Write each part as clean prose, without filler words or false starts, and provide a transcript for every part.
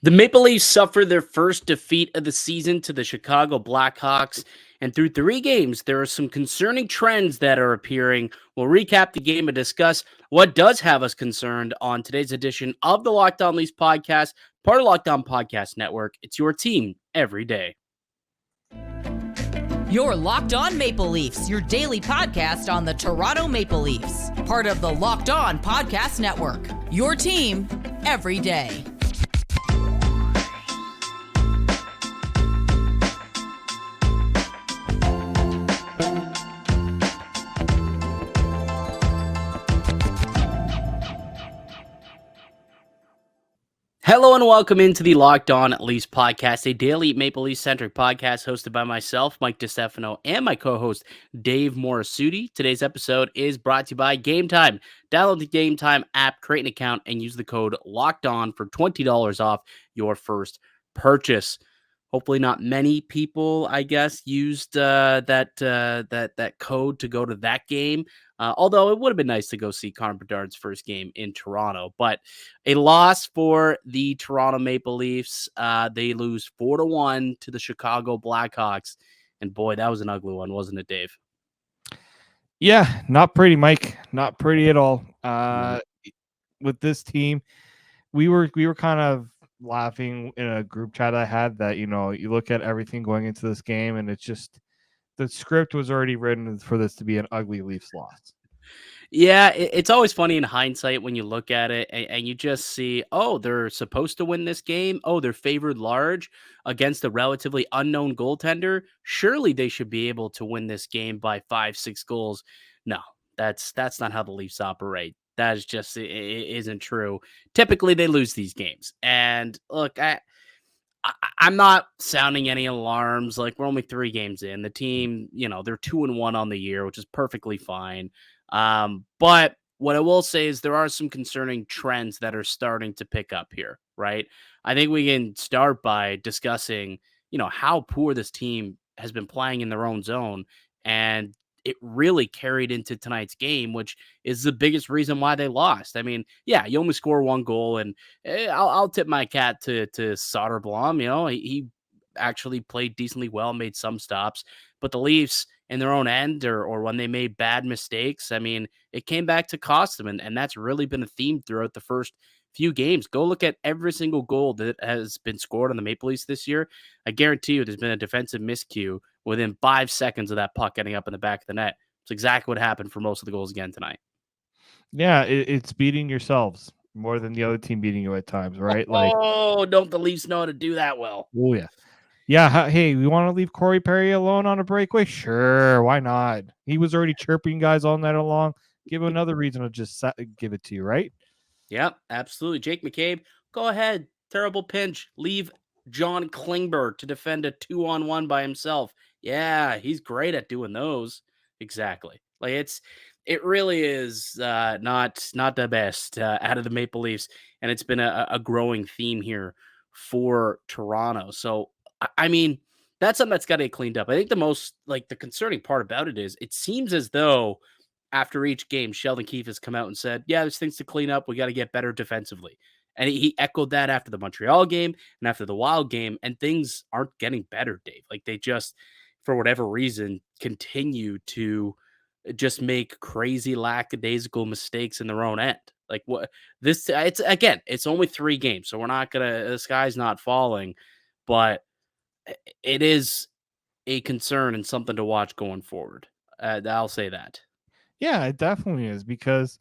The Maple Leafs suffered their first defeat of the season to the Chicago Blackhawks, and through three games, there are some concerning trends that are appearing. We'll recap the game and discuss what does have us concerned on today's edition of the Locked On Leafs podcast, part of Locked On Podcast Network. It's your team every day. You're Locked On Maple Leafs, your daily podcast on the Toronto Maple Leafs, part of the Locked On Podcast Network. Your team every day. Hello and welcome into the Locked On Leafs podcast, a daily Maple Leafs centric podcast hosted by myself, Mike DiStefano, and my co-host, Dave Morassutti. Today's episode is brought to you by Game Time. Download the Game Time app, create an account, and use the code Locked On for $20 off your first purchase. Hopefully, not many people, I guess, used that code to go to that game. Although it would have been nice to go see Connor Bedard's first game in Toronto. But a loss for the Toronto Maple Leafs. They lose 4-1 to the Chicago Blackhawks. And boy, that was an ugly one, wasn't it, Dave? Yeah, not pretty, Mike. Not pretty at all. With this team, we were kind of laughing in a group chat I had that, you look at everything going into this game and it's just the script was already written for this to be an ugly Leafs loss. Yeah, it's always funny in hindsight when you look at it and you just see, oh, they're supposed to win this game. Oh, they're favored large against a relatively unknown goaltender. Surely they should be able to win this game by 5-6 goals. No, that's not how the Leafs operate. That is just it isn't true. Typically, they lose these games. And look, I'm not sounding any alarms. Like, we're only 3 games in. The team, they're 2-1 on the year, which is perfectly fine. But what I will say is there are some concerning trends that are starting to pick up here, right? I think we can start by discussing, how poor this team has been playing in their own zone. And it really carried into tonight's game, which is the biggest reason why they lost. I mean, yeah, you only score 1 goal, and I'll tip my cap to Soderblom. He actually played decently well, made some stops, but the Leafs in their own end or when they made bad mistakes, I mean, it came back to cost them. And that's really been a theme throughout the first few games. Go look at every single goal that has been scored on the Maple Leafs this year. I guarantee you there's been a defensive miscue within 5 seconds of that puck getting up in the back of the net. It's exactly what happened for most of the goals again tonight. Yeah, it's beating yourselves more than the other team beating you at times, right? Don't the Leafs know how to do that well? Oh, yeah. Yeah, hey, we want to leave Corey Perry alone on a breakaway? Sure, why not? He was already chirping guys all night long. Give him another reason to just give it to you, right? Yep, absolutely. Jake McCabe, go ahead. Terrible pinch. Leave John Klingberg to defend a 2-on-1 by himself. Yeah, he's great at doing those. Exactly. Like it really is not the best out of the Maple Leafs, and it's been a growing theme here for Toronto. So I mean, that's something that's got to get cleaned up. I think the concerning part about it is it seems as though after each game, Sheldon Keefe has come out and said, yeah, there's things to clean up. We got to get better defensively. And he echoed that after the Montreal game and after the Wild game, and things aren't getting better, Dave. Like, they just, for whatever reason, continue to just make crazy lackadaisical mistakes in their own end. Like, what this, it's only 3 games, so we're not gonna, the sky's not falling, but it is a concern and something to watch going forward. I'll say that. Yeah, it definitely is because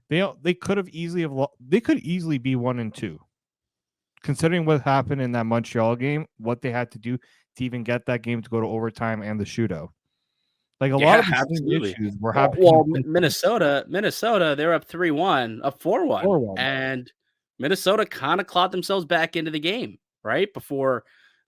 they could easily be 1-2, considering what happened in that Montreal game. What they had to do to even get that game to go to overtime and the shootout. Like a lot of the issues were happening. Well, Minnesota, they're up 3-1, up 4-1, and Minnesota kind of clawed themselves back into the game right before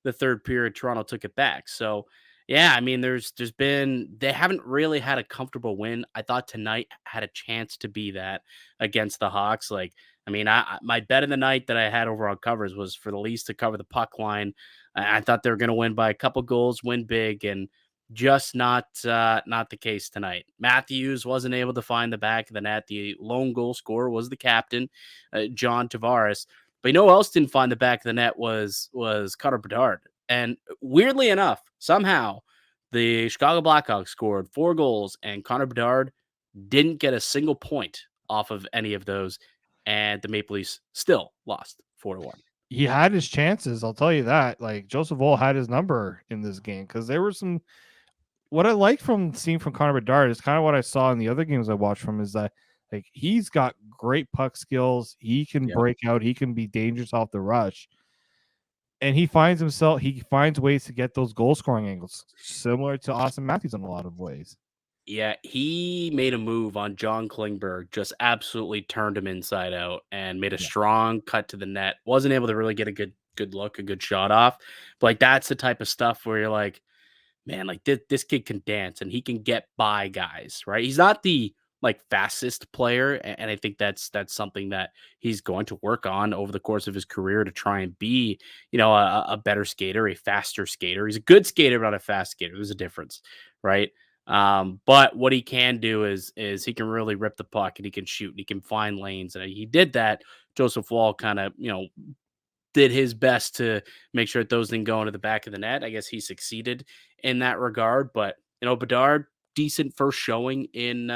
the third period. Toronto took it back. So yeah, I mean, they haven't really had a comfortable win. I thought tonight had a chance to be that against the Hawks. Like, I mean, my bet of the night that I had over on covers was for the Leafs to cover the puck line. I thought they were going to win by a couple goals, win big, and just not the case tonight. Matthews wasn't able to find the back of the net. The lone goal scorer was the captain, John Tavares. But you know who else didn't find the back of the net was Connor Bedard. And weirdly enough, somehow the Chicago Blackhawks scored 4 goals and Connor Bedard didn't get a single point off of any of those. And the Maple Leafs still lost 4-1. He had his chances, I'll tell you that. Like Joseph Woll had his number in this game because there were some. What I like from seeing from Connor Bedard is kind of what I saw in the other games I watched from is that like he's got great puck skills. He can Yep. break out. He can be dangerous off the rush. And he finds ways to get those goal scoring angles, similar to Austin Matthews in a lot of ways. Yeah, he made a move on John Klingberg, just absolutely turned him inside out and made a strong cut to the net. Wasn't able to really get a good look, a good shot off. But like that's the type of stuff where you're like, man, like this kid can dance and he can get by guys, right? He's not the like fastest player, and I think that's something that he's going to work on over the course of his career to try and be, a better skater, a faster skater. He's a good skater, but not a fast skater. There's a difference, right? But what he can do is he can really rip the puck and he can shoot and he can find lanes, and he did that. Joseph Wall kind of, did his best to make sure that those didn't go into the back of the net. I guess he succeeded in that regard. But Bedard, decent first showing in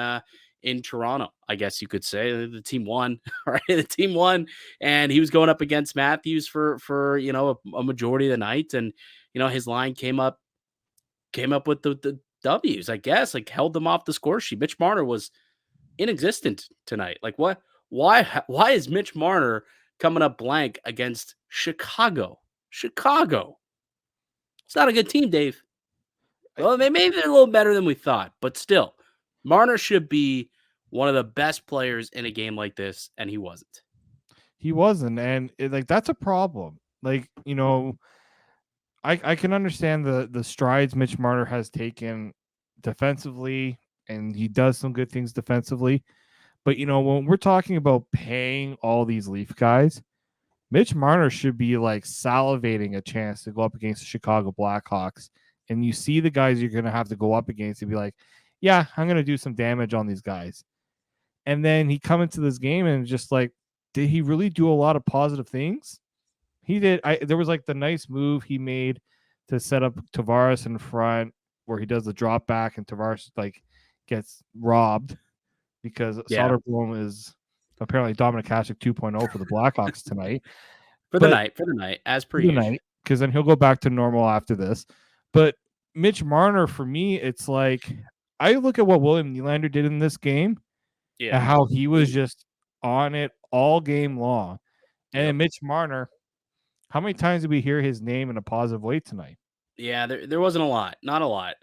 Toronto, I guess you could say. The team won, right? The team won, and he was going up against Matthews for a majority of the night, and his line came up with the W's, I guess, like held them off the score sheet. Mitch Marner was inexistent tonight. Like what? Why is Mitch Marner coming up blank against Chicago? Chicago. It's not a good team, Dave. Well, maybe they're a little better than we thought, but still, Marner should be one of the best players in a game like this, and he wasn't. He wasn't, and that's a problem. Like, I can understand the strides Mitch Marner has taken defensively, and he does some good things defensively. But when we're talking about paying all these Leaf guys, Mitch Marner should be like salivating a chance to go up against the Chicago Blackhawks. And you see the guys you're going to have to go up against and be like, yeah, I'm going to do some damage on these guys. And then he come into this game and just like, did he really do a lot of positive things? He did. There was like the nice move he made to set up Tavares in front where he does the drop back and Tavares like gets robbed because Soderblom is apparently Dominic Hasek 2.0 for the Blackhawks tonight. For the night, as per usual. Because then he'll go back to normal after this. But Mitch Marner, for me, it's like I look at what William Nylander did in this game and how he was just on it all game long. And Mitch Marner, how many times did we hear his name in a positive way tonight? Yeah, there wasn't a lot, not a lot.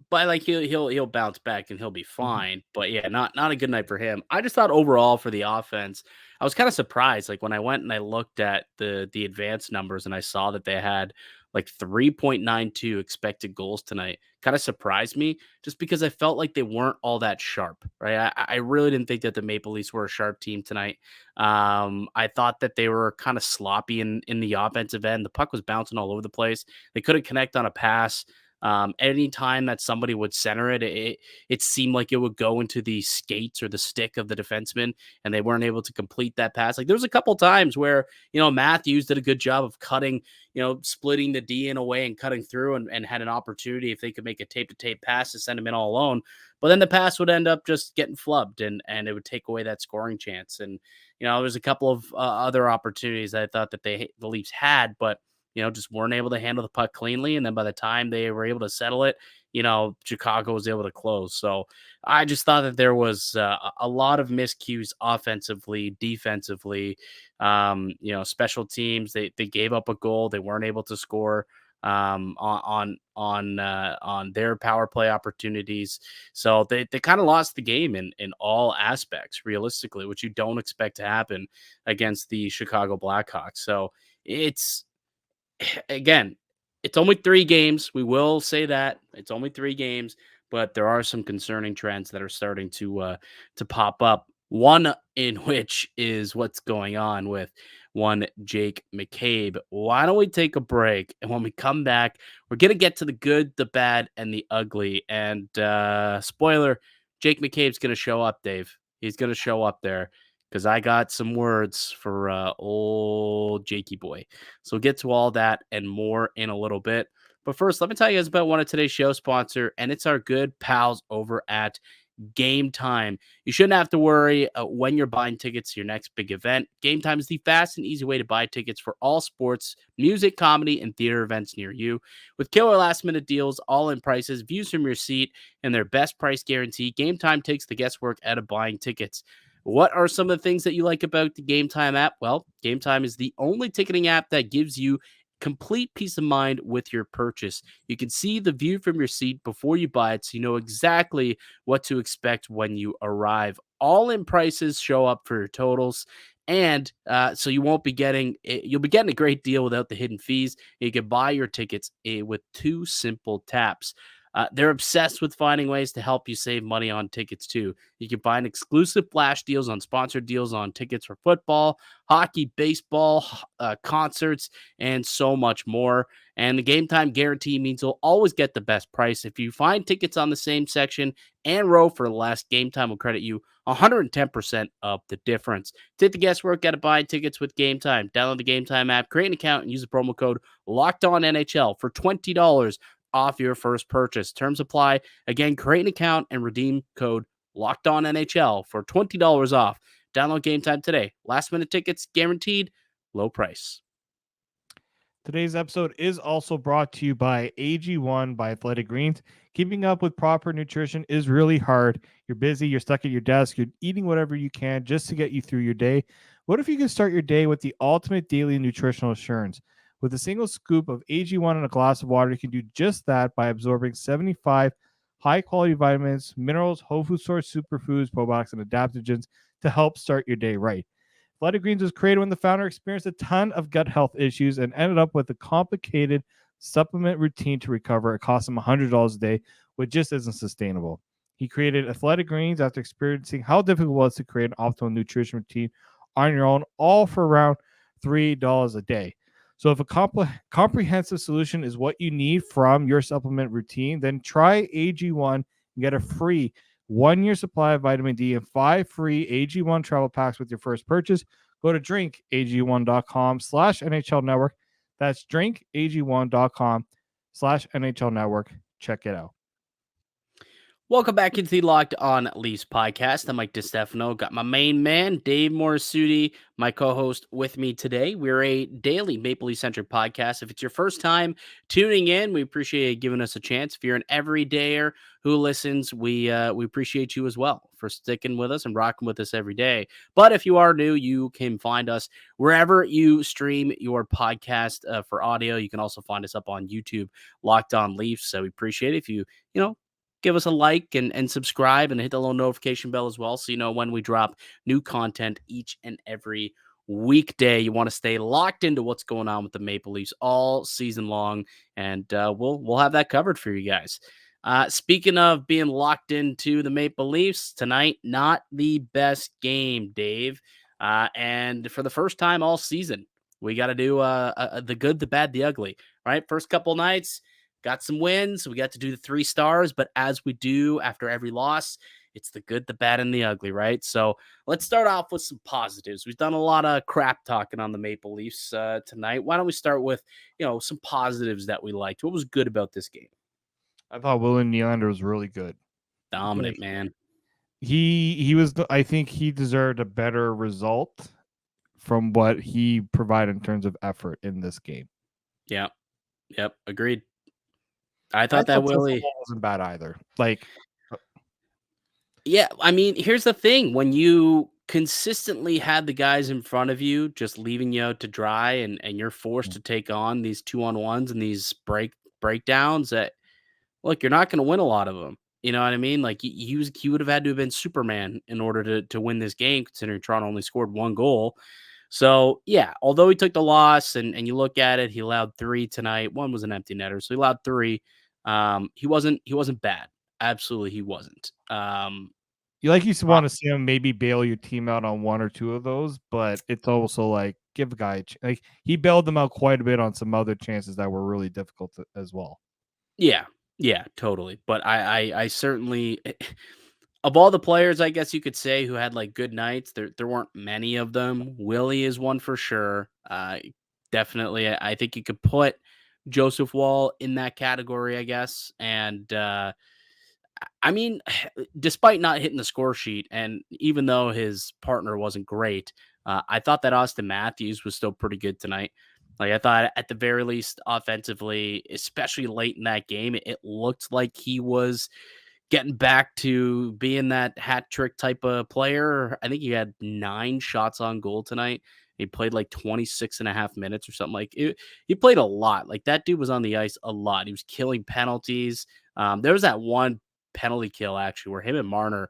But like he'll bounce back and he'll be fine. But yeah, not a good night for him. I just thought overall for the offense, I was kind of surprised. Like when I went and I looked at the advanced numbers and I saw that they had like 3.92 expected goals tonight, kind of surprised me just because I felt like they weren't all that sharp, right? I really didn't think that the Maple Leafs were a sharp team tonight. I thought that they were kind of sloppy in the offensive end. The puck was bouncing all over the place. They couldn't connect on a pass. Anytime that somebody would center it seemed like it would go into the skates or the stick of the defenseman, and they weren't able to complete that pass. Like there was a couple times where, Matthews did a good job of cutting, splitting the D in a way and cutting through and had an opportunity if they could make a tape-to-tape pass to send him in all alone. But then the pass would end up just getting flubbed and it would take away that scoring chance. And, there's a couple of other opportunities that I thought that the Leafs had, but just weren't able to handle the puck cleanly. And then by the time they were able to settle it, Chicago was able to close. So I just thought that there was a lot of miscues offensively, defensively, special teams. They gave up a goal. They weren't able to score on their power play opportunities. So they kind of lost the game in all aspects, realistically, which you don't expect to happen against the Chicago Blackhawks. So again, it's only 3 games. We will say that it's only 3 games, but there are some concerning trends that are starting to pop up. One in which is what's going on with one Jake McCabe. Why don't we take a break? And when we come back, we're going to get to the good, the bad, and the ugly. And spoiler, Jake McCabe's going to show up, Dave. He's going to show up there. because I got some words for old Jakey boy. So we'll get to all that and more in a little bit. But first, let me tell you guys about one of today's show sponsor, and it's our good pals over at Game Time. You shouldn't have to worry when you're buying tickets to your next big event. Game Time is the fast and easy way to buy tickets for all sports, music, comedy, and theater events near you. With killer last minute deals, all in prices, views from your seat, and their best price guarantee, Game Time takes the guesswork out of buying tickets. What are some of the things that you like about the Game Time app? Well, Game Time is the only ticketing app that gives you complete peace of mind with your purchase. You can see the view from your seat before you buy it, so you know exactly what to expect when you arrive. All in prices show up for your totals. And so you'll be getting a great deal without the hidden fees. You can buy your tickets with 2 simple taps. They're obsessed with finding ways to help you save money on tickets too. You can find exclusive flash deals on sponsored deals on tickets for football, hockey, baseball, concerts, and so much more. And the Game Time guarantee means you'll always get the best price. If you find tickets on the same section and row for less, Game Time will credit you 110% of the difference. Take the guesswork out of buying tickets with Game Time. Download the Game Time app, create an account, and use the promo code LOCKEDONNHL for $20 off your first purchase. Terms apply. Again, create an account and redeem code LOCKEDONNHL for $20 off. Download Game Time today. Last minute tickets guaranteed, low price. Today's episode is also brought to you by AG1 by Athletic Greens. Keeping up with proper nutrition is really hard. You're busy, you're stuck at your desk, you're eating whatever you can just to get you through your day. What if you could start your day with the ultimate daily nutritional assurance? With a single scoop of AG1 and a glass of water, you can do just that by absorbing 75 high-quality vitamins, minerals, whole food source superfoods, probiotics, and adaptogens to help start your day right. Athletic Greens was created when the founder experienced a ton of gut health issues and ended up with a complicated supplement routine to recover. It cost him $100 a day, which just isn't sustainable. He created Athletic Greens after experiencing how difficult it was to create an optimal nutrition routine on your own, all for around $3 a day. So if a comprehensive solution is what you need from your supplement routine, then try AG1 and get a free 1-year supply of vitamin D and 5 free AG1 travel packs with your first purchase. Go to drinkag1.com/NHL network. That's drinkag1.com/NHL network. Check it out. Welcome back into the Locked On Leafs podcast. I'm Mike DiStefano. Got my main man, Dave Morassutti, my co-host with me today. We're a daily Maple Leaf-centric podcast. If it's your first time tuning in, we appreciate you giving us a chance. If you're an everydayer who listens, we appreciate you as well for sticking with us and rocking with us every day. But if you are new, you can find us wherever you stream your podcast for audio. You can also find us up on YouTube, Locked On Leafs. So we appreciate it if you give us a like and subscribe and hit the little notification bell as well, so you know when we drop new content each and every weekday. You want to stay locked into what's going on with the Maple Leafs all season long, and we'll have that covered for you guys. Speaking of being locked into the Maple Leafs tonight, not the best game, Dave. And for the first time all season, we got to do the good, the bad, the ugly. Right, first couple nights. Got some wins. We got to do the 3 stars, but as we do after every loss, it's the good, the bad, and the ugly, right? So let's start off with some positives. We've done a lot of crap talking on the Maple Leafs tonight. Why don't we start with, some positives that we liked? What was good about this game? I thought William Nylander was really good. Dominant, man. He was. I think he deserved a better result from what he provided in terms of effort in this game. Yeah. Yep. Agreed. I thought that Willie wasn't bad either. Yeah, I mean, here's the thing. When you consistently had the guys in front of you just leaving you out to dry and you're forced to take on these 2-on-1s and these breakdowns that, look, you're not going to win a lot of them. You know what I mean? Like he would have had to have been Superman in order to win this game, considering Toronto only scored 1 goal. So yeah, although he took the loss and you look at it, he allowed 3 tonight. 1 was an empty netter, so he allowed 3. He wasn't bad. Absolutely, he wasn't. You used to want to see him maybe bail your team out on 1 or 2 of those, but it's also like give a guy he bailed them out quite a bit on some other chances that were really difficult as well. Yeah, totally. But I certainly Of all the players, I guess you could say, who had, like, good nights, there weren't many of them. Willie is one for sure. Definitely, I think you could put Joseph Wall in that category, I guess, and, I mean, despite not hitting the score sheet, and even though his partner wasn't great, I thought that Austin Matthews was still pretty good tonight. Like, I thought at the very least, offensively, especially late in that game, it looked like he was getting back to being that hat trick type of player. I think he had 9 shots on goal tonight. He played like 26 and a half minutes or something like it. He played a lot. Like, that dude was on the ice a lot. He was killing penalties. There was that one penalty kill actually where him and Marner,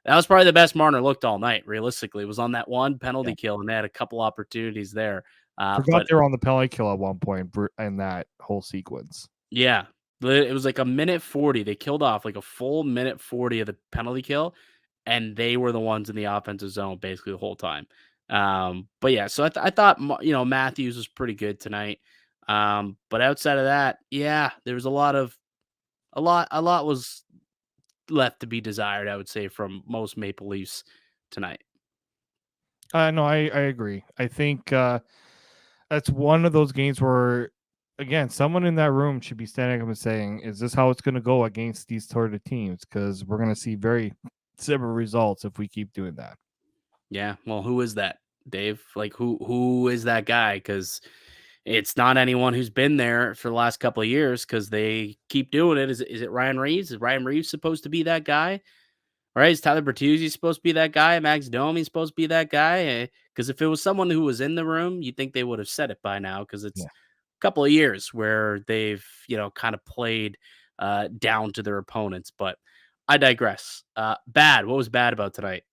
that was probably the best Marner looked all night. Realistically, it was on that one Yeah. penalty kill, and they had a couple opportunities there. Forgot But they were on the penalty kill at one point in that whole sequence. yeah, it was like a minute 40. They killed off like a full minute 40 of the penalty kill, and they were the ones in the offensive zone basically the whole time. But yeah, so I thought Matthews was pretty good tonight. But outside of that, yeah, there was a lot was left to be desired, I would say, from most Maple Leafs tonight. No, I agree. I think that's one of those games where, again, someone in that room should be standing up and saying, "Is this how it's going to go against these sort of teams?" Because we're going to see very similar results if we keep doing that. Yeah, well, who is that, Dave? Like, who is that guy? Because it's not anyone who's been there for the last couple of years. Because they keep doing it. Is it Ryan Reeves? Is Ryan Reeves supposed to be that guy? Right? Is Tyler Bertuzzi supposed to be that guy? Max Domi supposed to be that guy? Because if it was someone who was in the room, you'd think they would have said it by now. Because it's Yeah. a couple of years where they've kind of played down to their opponents. But I digress. Bad. What was bad about tonight?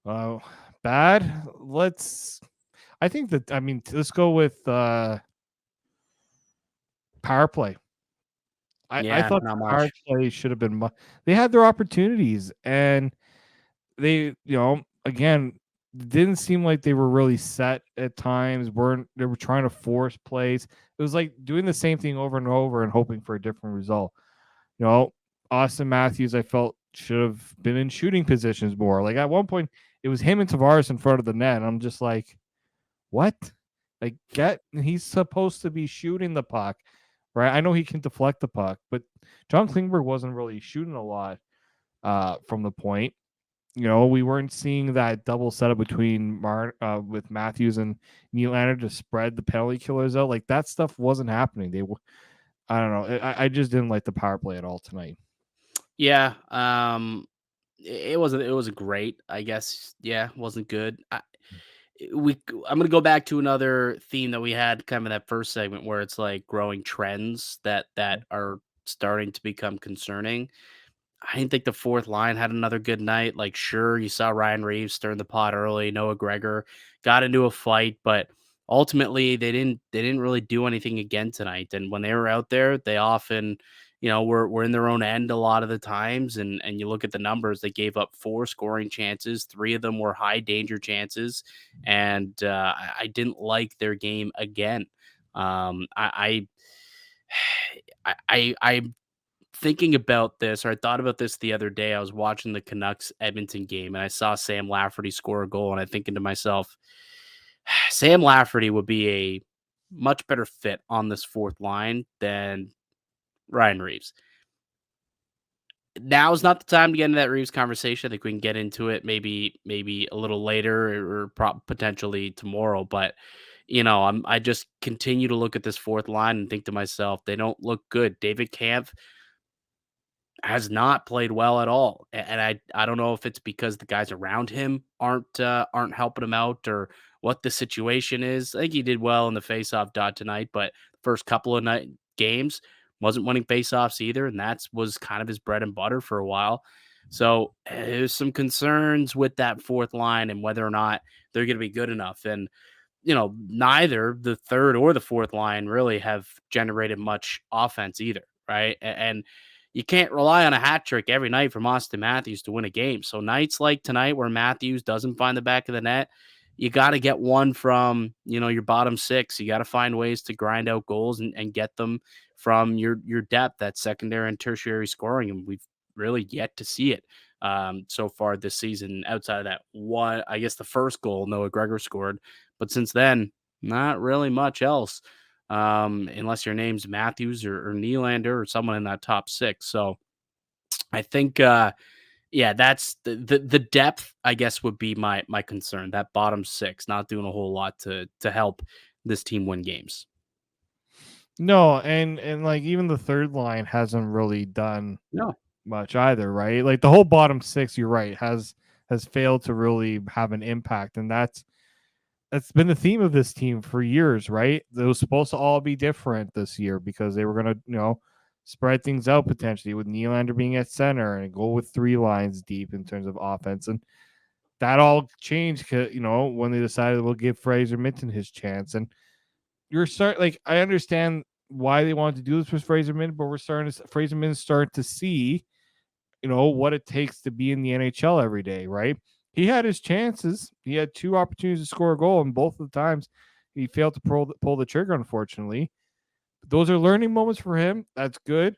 Oh, bad. I think that. I mean, let's go with power play. I Yeah, thought not the power much. play should have been. They had their opportunities, and they, again, didn't seem like they were really set at times. weren't They were trying to force plays. It was like doing the same thing over and over and hoping for a different result. You know, Austin Matthews, I felt, should have been in shooting positions more. Like at one point, it was him and Tavares in front of the net. And I'm just like, what? Like, he's supposed to be shooting the puck, right? I know he can deflect the puck, but John Klingberg wasn't really shooting a lot from the point. We weren't seeing that double setup between with Matthews and Nylander to spread the penalty killers out. Like, that stuff wasn't happening. I don't know. I just didn't like the power play at all tonight. Yeah, it wasn't great, I guess. Yeah, wasn't good. I'm gonna go back to another theme that we had kind of in that first segment where it's like growing trends that are starting to become concerning. I didn't think the fourth line had another good night. Like, sure, you saw Ryan Reeves stirring the pot early. Noah Gregor got into a fight, but ultimately they didn't really do anything again tonight. And when they were out there, they often, were in their own end a lot of the times. And you look at the numbers, they gave up 4 scoring chances. 3 of them were high danger chances, and I didn't like their game again. I I'm thinking about this, or I thought about this the other day. I was watching the Canucks Edmonton game and I saw Sam Lafferty score a goal, and I'm thinking to myself, Sam Lafferty would be a much better fit on this fourth line than Ryan Reeves. Now is not the time to get into that Reeves conversation. I think we can get into it maybe a little later, or potentially tomorrow. But I just continue to look at this fourth line and think to myself, they don't look good. David Kampf has not played well at all, and I don't know if it's because the guys around him aren't helping him out, or what the situation is. I think he did well in the faceoff dot tonight, but the first couple of games wasn't winning faceoffs either, and that was kind of his bread and butter for a while. So there's some concerns with that fourth line and whether or not they're going to be good enough. And neither the third or the fourth line really have generated much offense either, right? And you can't rely on a hat trick every night from Austin Matthews to win a game. So nights like tonight where Matthews doesn't find the back of the net, you got to get one from, your bottom 6. You got to find ways to grind out goals and get them from your depth, that secondary and tertiary scoring. And really yet to see it so far this season. Outside of that one, I guess the first goal Noah Gregor scored, but since then, not really much else. Unless your name's Matthews or Nylander or someone in that top six. So I think yeah, that's the depth, I guess, would be my concern. That bottom six not doing a whole lot to help this team win games. No, and like even the third line hasn't really done No. much either, right? Like the whole bottom six, you're right, has failed to really have an impact, and that's been the theme of this team for years, right? It was supposed to all be different this year because they were gonna, spread things out potentially with Nylander being at center and go with three lines deep in terms of offense, and that all changed, when they decided we'll give Fraser Minton his chance, and I understand why they wanted to do this with Fraser Minton, but Fraser Minton start to see, what it takes to be in the NHL every day, right? He had his chances. He had two opportunities to score a goal, and both of the times he failed to pull the trigger, unfortunately. Those are learning moments for him. That's good.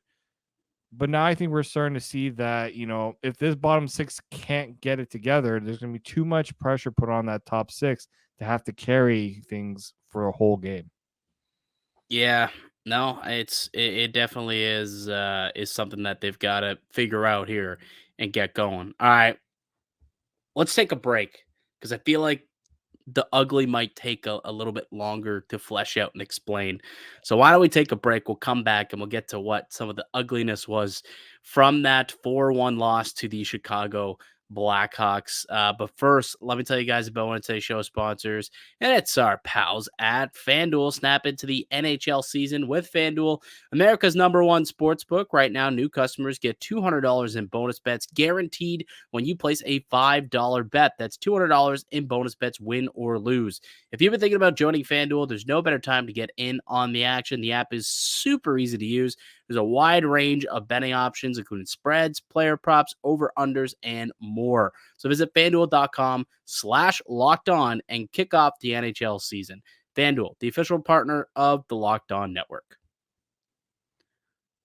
But now I think we're starting to see that, if this bottom six can't get it together, there's going to be too much pressure put on that top six to have to carry things for a whole game. Yeah, no, it definitely is something that they've got to figure out here and get going. All right, let's take a break because I feel like the ugly might take a little bit longer to flesh out and explain. So why don't we take a break? We'll come back and we'll get to what some of the ugliness was from that 4-1 loss to the Chicago Blackhawks. But first, let me tell you guys about one of today's show sponsors, and it's our pals at FanDuel. Snap into the NHL season with FanDuel, America's #1 sports book. Right now, new customers get $200 in bonus bets guaranteed when you place a $5 bet. That's $200 in bonus bets, win or lose. If you've been thinking about joining FanDuel, there's no better time to get in on the action. The app is super easy to use. There's a wide range of betting options, including spreads, player props, over-unders, and more. So visit FanDuel.com/LockedOn and kick off the NHL season. FanDuel, the official partner of the Locked On Network.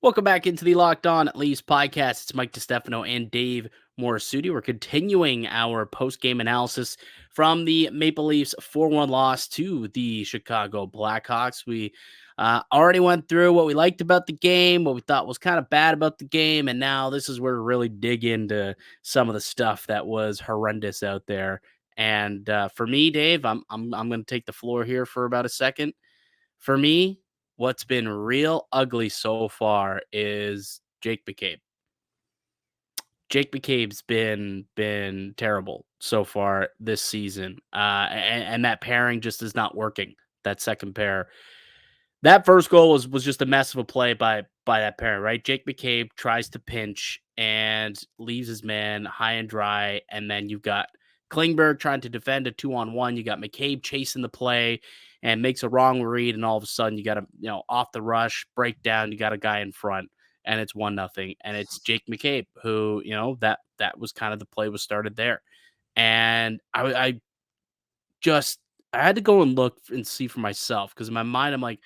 Welcome back into the Locked On Leafs podcast. It's Mike DiStefano and Dave Morassutti. We're continuing our post-game analysis from the Maple Leafs 4-1 loss to the Chicago Blackhawks. We already went through what we liked about the game, what we thought was kind of bad about the game, and now this is where we really dig into some of the stuff that was horrendous out there. And for me, Dave, I'm going to take the floor here for about a second. For me, what's been real ugly so far is Jake McCabe. Jake McCabe's been terrible so far this season, and that pairing just is not working. That second pair, that first goal was just a mess of a play by that pairing, right? Jake McCabe tries to pinch and leaves his man high and dry, and then you've got Klingberg trying to defend a 2-on-1. You got McCabe chasing the play and makes a wrong read, and all of a sudden you got a off the rush breakdown. You got a guy in front, and it's 1-0, and it's Jake McCabe who that was kind of the play was started there, and I had to go and look and see for myself because in my mind I'm like,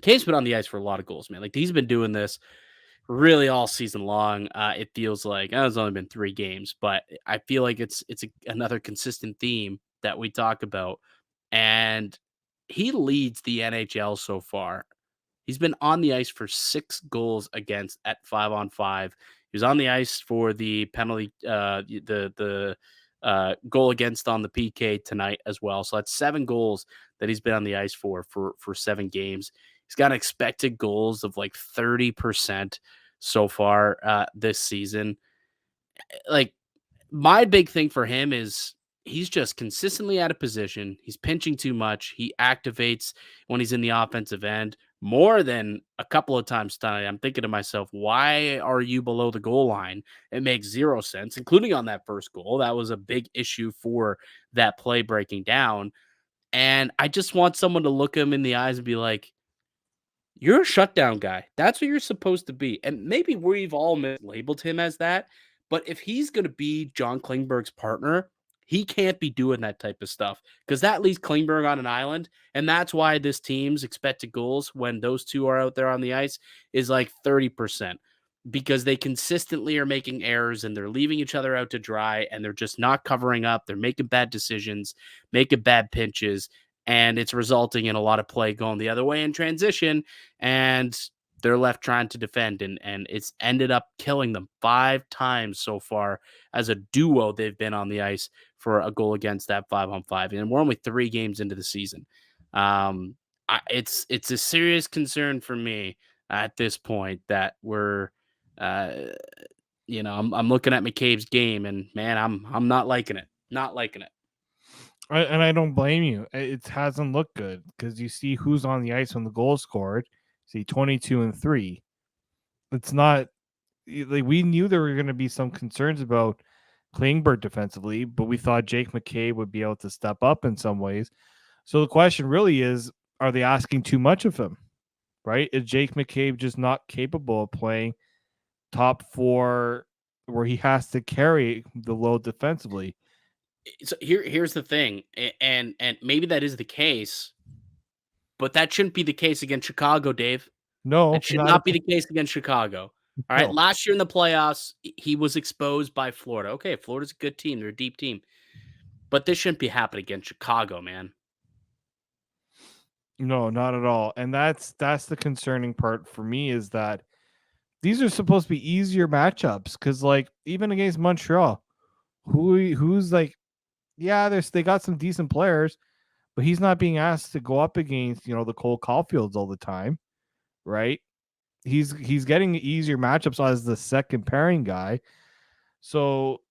McCabe's been on the ice for a lot of goals, man. Like he's been doing this really all season long. It feels like it's only been 3 games, but I feel like it's another consistent theme that we talk about, and he leads the NHL so far. He's been on the ice for 6 goals against at 5-on-5. He was on the ice for the penalty, the goal against on the PK tonight as well. So that's 7 goals that he's been on the ice for 7 games. He's got expected goals of like 30% so far this season. Like my big thing for him is he's just consistently out of position. He's pinching too much. He activates when he's in the offensive end more than a couple of times tonight. I'm thinking to myself, why are you below the goal line? It makes 0 sense, including on that first goal. That was a big issue for that play breaking down. And I just want someone to look him in the eyes and be like, you're a shutdown guy. That's what you're supposed to be. And maybe we've all mislabeled him as that. But if he's going to be John Klingberg's partner, he can't be doing that type of stuff because that leaves Klingberg on an island. And that's why this team's expected goals when those two are out there on the ice is like 30%. because they consistently are making errors and they're leaving each other out to dry and they're just not covering up. They're making bad decisions, making bad pinches, and it's resulting in a lot of play going the other way in transition. And they're left trying to defend, and it's ended up killing them 5 times so far as a duo. They've been on the ice for a goal against that 5-on-5, and we're only 3 games into the season. It's a serious concern for me at this point that we're uh, I'm looking at McCabe's game, and man, I'm not liking it. Not liking it. And I don't blame you. It hasn't looked good because you see who's on the ice when the goal is scored. See 22-3. It's not like we knew there were going to be some concerns about Klingberg defensively, but we thought Jake McCabe would be able to step up in some ways. So the question really is, are they asking too much of him? Right? Is Jake McCabe just not capable of playing top four where he has to carry the load defensively? So here's the thing, and maybe that is the case, but that shouldn't be the case against Chicago, Dave. No, That should not at not be the case against Chicago. All right, all. last year in the playoffs, he was exposed by Florida. Okay, Florida's a good team; they're a deep team, but this shouldn't be happening against Chicago, man. No, not at all. And that's the concerning part for me is that these are supposed to be easier matchups because, like, even against Montreal, who's like, yeah, they got some decent players, but he's not being asked to go up against the Cole Caulfields all the time, right? He's getting easier matchups as the second pairing guy. So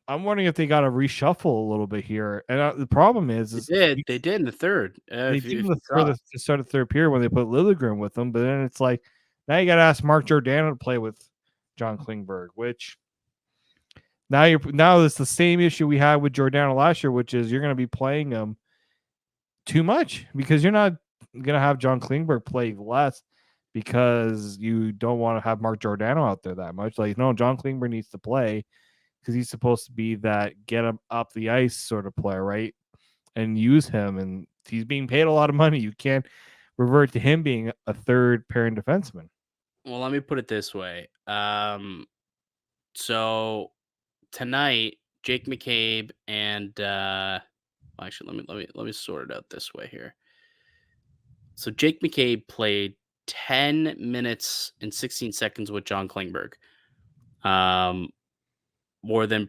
I'm wondering if they got to reshuffle a little bit here. And the problem is They did in the third. they did If the you for saw. the start of third period when they put Liljegren with them, but then it's like now you got to ask Mark Giordano to play with John Klingberg, which now it's the same issue we had with Giordano last year, which is you're going to be playing him too much because you're not going to have John Klingberg play less because you don't want to have Mark Giordano out there that much. Like, no, John Klingberg needs to play because he's supposed to be that get him up the ice sort of player, right? And use him, and he's being paid a lot of money. You can't revert to him being a third pairing defenseman. Well, let me put it this way. So tonight, Jake McCabe and actually let me sort it out this way here. So Jake McCabe played 10 minutes and 16 seconds with John Klingberg. Um, more than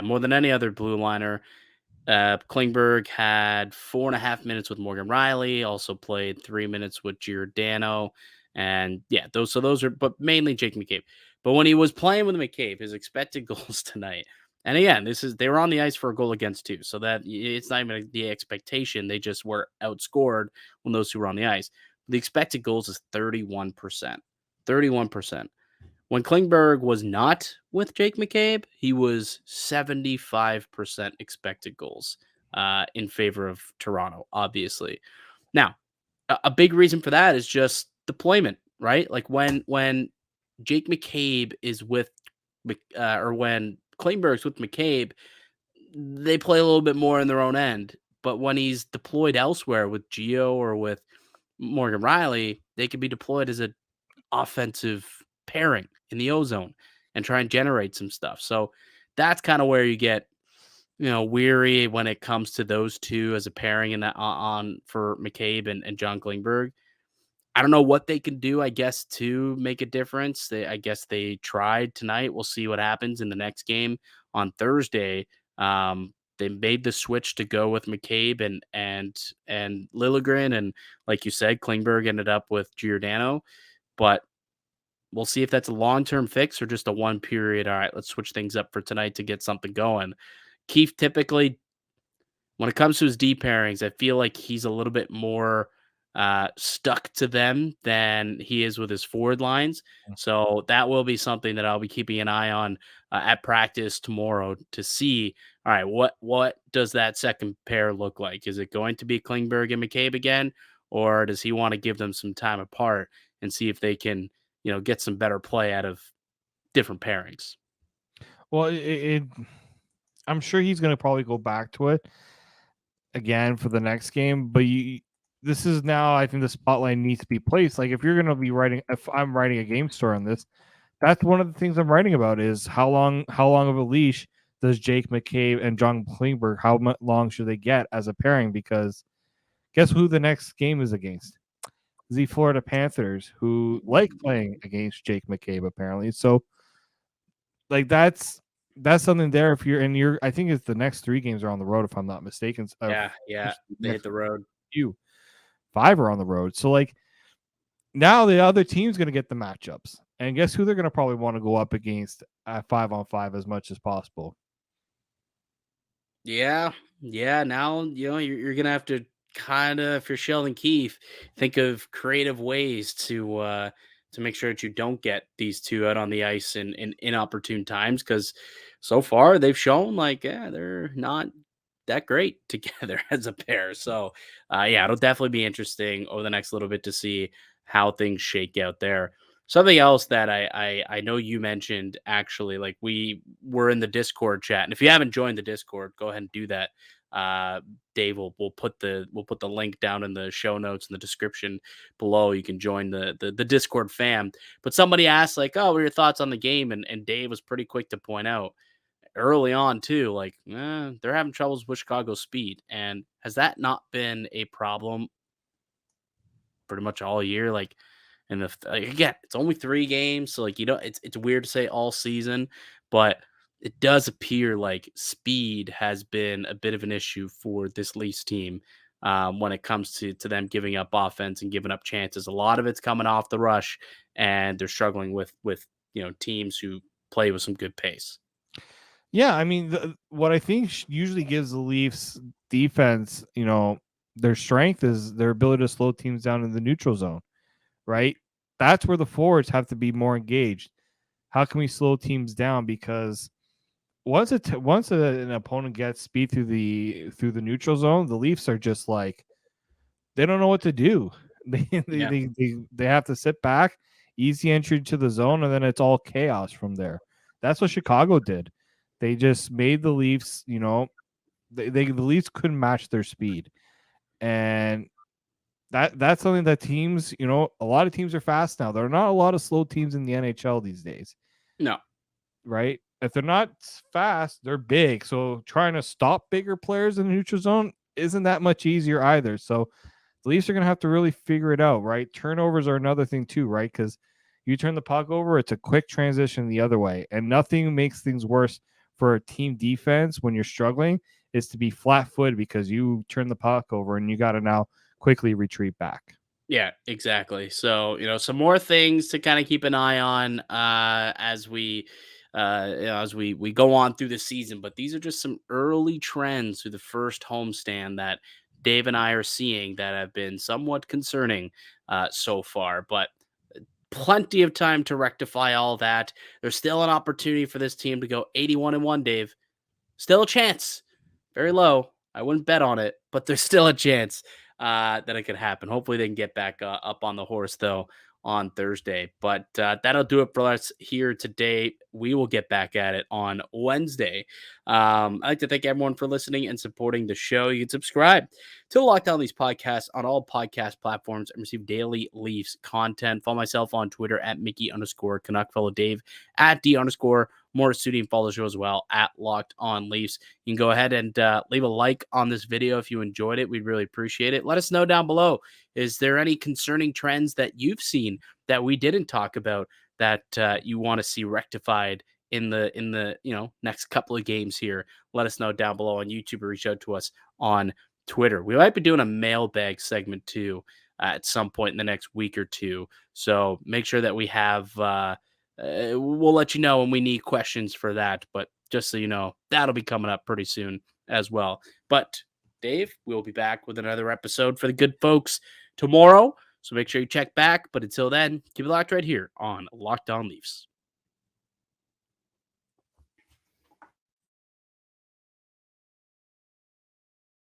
more than any other blue liner. Klingberg had 4.5 minutes with Morgan Riley, also played 3 minutes with Giordano. And yeah, those are, but mainly Jake McCabe. But when he was playing with McCabe, his expected goals tonight, and again, they were on the ice for a goal against two. So that it's not even the expectation. They just were outscored when those two were on the ice. The expected goals is 31%. 31%. When Klingberg was not with Jake McCabe, he was 75% expected goals in favor of Toronto, obviously. Now, a big reason for that is just deployment, right? Like when Jake McCabe is with or when Klingberg's with McCabe, they play a little bit more in their own end. But when he's deployed elsewhere with Gio or with Morgan Riley, they can be deployed as an offensive pairing in the ozone and try and generate some stuff. So that's kind of where you get, weary when it comes to those two as a pairing in that on for McCabe and John Klingberg. I don't know what they can do, I guess, to make a difference. I guess they tried tonight. We'll see what happens in the next game on Thursday. They made the switch to go with McCabe and Liljegren, and like you said, Klingberg ended up with Giordano. But we'll see if that's a long-term fix or just a one period. All right, let's switch things up for tonight to get something going. Keefe typically, when it comes to his D pairings, I feel like he's a little bit more stuck to them than he is with his forward lines. So that will be something that I'll be keeping an eye on at practice tomorrow to see. All right, what does that second pair look like? Is it going to be Klingberg and McCabe again, or does he want to give them some time apart and see if they can, get some better play out of different pairings? Well, I'm sure he's going to probably go back to it again for the next game, but this is now, I think the spotlight needs to be placed. Like if you're going to be if I'm writing a game story on this, That's one of the things I'm writing about is how long of a leash does Jake McCabe and John Klingberg, long should they get as a pairing? Because guess who the next game is against? The Florida Panthers, who like playing against Jake McCabe apparently. So like that's something there. If you're and you're, I think it's the next 3 games are on the road if I'm not mistaken. Yeah, they hit the road. Few 5 are on the road. So like now the other team's going to get the matchups, and guess who they're going to probably want to go up against at 5-on-5 as much as possible. Yeah, yeah. Now you're gonna have to kind of, if you're Sheldon Keefe, think of creative ways to make sure that you don't get these two out on the ice in inopportune times. Because so far they've shown like, yeah, they're not that great together as a pair. So yeah, it'll definitely be interesting over the next little bit to see how things shake out there. Something else that I know you mentioned, actually, like we were in the Discord chat, and if you haven't joined the Discord, go ahead and do that. Uh, Dave will put the link down in the show notes in the description below. You can join the Discord fam. But somebody asked like, "Oh, what are your thoughts on the game?" And Dave was pretty quick to point out early on too, like, they're having troubles with Chicago's speed, and has that not been a problem pretty much all year? Like, and like, again, it's only 3 games, so like it's weird to say all season, but it does appear like speed has been a bit of an issue for this Leafs team when it comes to them giving up offense and giving up chances. A lot of it's coming off the rush, and they're struggling with teams who play with some good pace. Yeah, I mean, what I think usually gives the Leafs defense, their strength is their ability to slow teams down in the neutral zone, right? That's where the forwards have to be more engaged. How can we slow teams down? Because once an opponent gets speed through the neutral zone, the Leafs are just like they don't know what to do. Yeah. They have to sit back, easy entry to the zone, and then it's all chaos from there. That's what Chicago did. They just made the Leafs, the Leafs couldn't match their speed, and that's something that teams, a lot of teams are fast now. There are not a lot of slow teams in the NHL these days, No. right? If they're not fast, they're big. So trying to stop bigger players in the neutral zone isn't that much easier either. So the Leafs are going to have to really figure it out, right? Turnovers are another thing too, right? Because you turn the puck over, it's a quick transition the other way, and nothing makes things worse for a team defense when you're struggling is to be flat-footed because you turn the puck over and you got to now quickly retreat back. Yeah, exactly. So, some more things to kind of keep an eye on as we go on through the season. But these are just some early trends through the first homestand that Dave and I are seeing that have been somewhat concerning so far. But plenty of time to rectify all that. There's still an opportunity for this team to go 81-1, Dave. Still a chance. Very low. I wouldn't bet on it, but there's still a chance that it could happen. Hopefully, they can get back up on the horse, though, on Thursday. But that'll do it for us here today. We will get back at it on Wednesday. I'd like to thank everyone for listening and supporting the show. You can subscribe to Locked On Leafs podcast on all podcast platforms and receive daily Leafs content. Follow myself on Twitter at Mickey_Canuck. Follow Dave at D_Morassutti, and follow the show as well at Locked On Leafs. You can go ahead and leave a like on this video if you enjoyed it. We'd really appreciate it. Let us know down below. Is there any concerning trends that you've seen that we didn't talk about that you want to see rectified in the next couple of games here? Let us know down below on YouTube or reach out to us on Twitter. We might be doing a mailbag segment too at some point in the next week or two. So make sure that we have. We'll let you know when we need questions for that. But just so you know, that'll be coming up pretty soon as well. But Dave, we'll be back with another episode for the good folks tomorrow. So make sure you check back. But until then, keep it locked right here on Locked On Leafs.